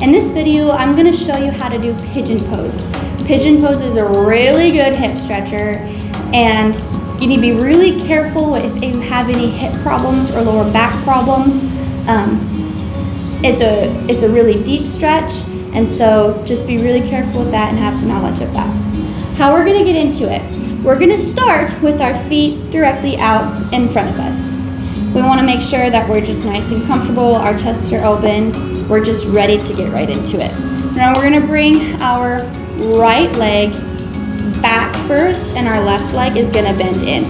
In this video, I'm gonna show you how to do pigeon pose. Pigeon pose is a really good hip stretcher, and you need to be really careful if you have any hip problems or lower back problems. It's a really deep stretch, and so just be really careful with that and have the knowledge of that. How we're gonna get into it. We're gonna start with our feet directly out in front of us. We wanna make sure that we're just nice and comfortable, our chests are open, we're just ready to get right into it. Now we're gonna bring our right leg back first, and our left leg is gonna bend in.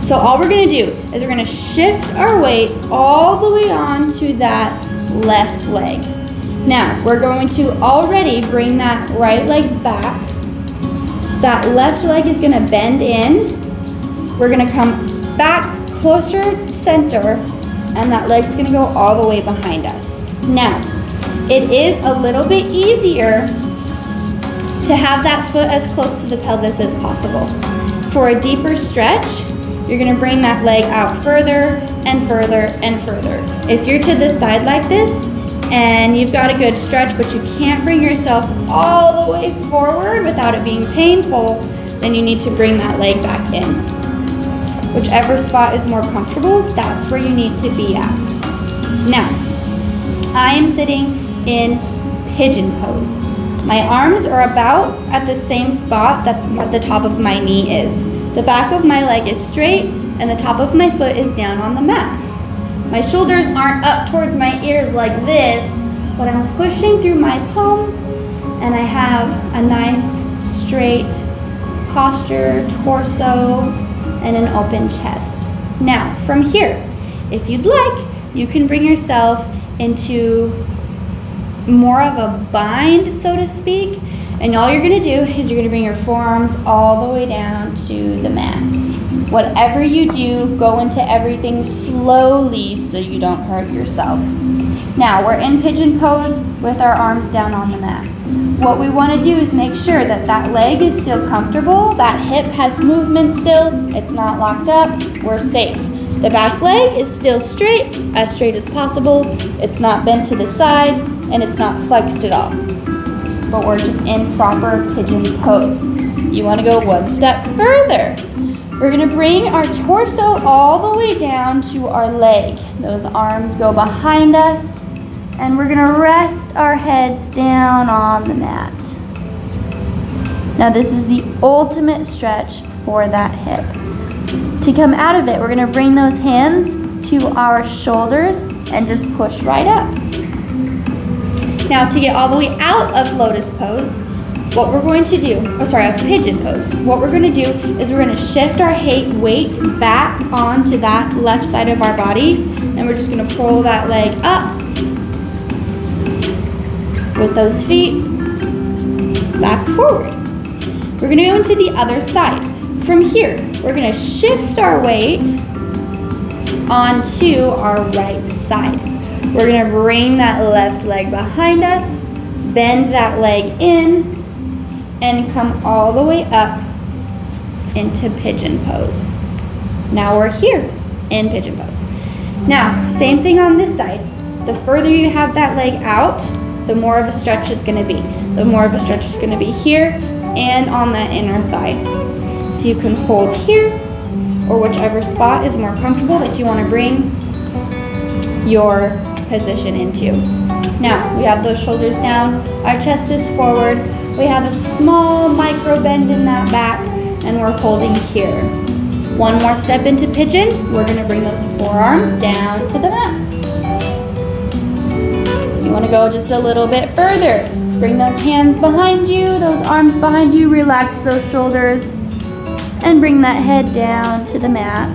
So all we're gonna do is we're gonna shift our weight all the way on to that left leg. Now we're going to already bring that right leg back. That left leg is gonna bend in. We're gonna come back closer to center, and that leg's gonna go all the way behind us. Now, it is a little bit easier to have that foot as close to the pelvis as possible. For a deeper stretch, you're gonna bring that leg out further and further and further. If you're to the side like this, and you've got a good stretch, but you can't bring yourself all the way forward without it being painful, then you need to bring that leg back in. Whichever spot is more comfortable, that's where you need to be at. Now, I am sitting in pigeon pose. My arms are about at the same spot that what the top of my knee is. The back of my leg is straight, and the top of my foot is down on the mat. My shoulders aren't up towards my ears like this, but I'm pushing through my palms, and I have a nice straight posture, torso, and an open chest. Now, from here, if you'd like, you can bring yourself into more of a bind, so to speak, and all you're gonna do is you're gonna bring your forearms all the way down to the mat. Whatever you do, go into everything slowly so you don't hurt yourself. Now, we're in pigeon pose with our arms down on the mat. What we wanna do is make sure that that leg is still comfortable, that hip has movement still, it's not locked up, we're safe. The back leg is still straight as possible, it's not bent to the side, and it's not flexed at all. But we're just in proper pigeon pose. You wanna go one step further. We're gonna bring our torso all the way down to our leg. Those arms go behind us, and we're gonna rest our heads down on the mat. Now this is the ultimate stretch for that hip. To come out of it, we're gonna bring those hands to our shoulders and just push right up. Now to get all the way out of lotus pose, what we're going to do, of pigeon pose, what we're gonna do is we're gonna shift our weight back onto that left side of our body, and we're just gonna pull that leg up with those feet back forward. We're gonna go into the other side. From here, we're gonna shift our weight onto our right side. We're gonna bring that left leg behind us, bend that leg in, and come all the way up into pigeon pose. Now we're here in pigeon pose. Now, same thing on this side. The further you have that leg out, the more of a stretch is gonna be. The more of a stretch is gonna be here and on that inner thigh. So you can hold here, or whichever spot is more comfortable that you wanna bring your position into. Now, we have those shoulders down, our chest is forward, we have a small micro bend in that back, and we're holding here. One more step into pigeon, we're gonna bring those forearms down to the mat. You wanna go just a little bit further. Bring those hands behind you, those arms behind you, relax those shoulders, and bring that head down to the mat.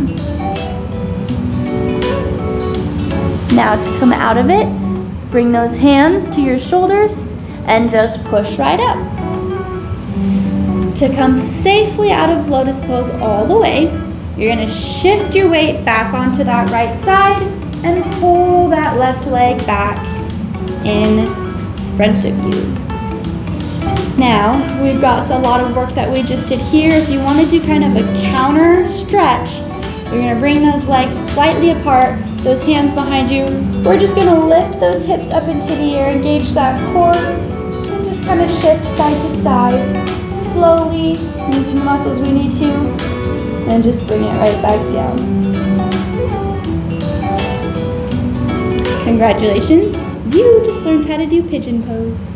Now to come out of it, bring those hands to your shoulders and just push right up. To come safely out of lotus pose all the way, you're gonna shift your weight back onto that right side and pull that left leg back in front of you. Now, we've got a lot of work that we just did here. If you want to do kind of a counter stretch, You're gonna bring those legs slightly apart, those hands behind you. We're just gonna lift those hips up into the air, engage that core, and just kind of shift side to side, slowly, using the muscles we need to, and just bring it right back down. Congratulations, you just learned how to do pigeon pose.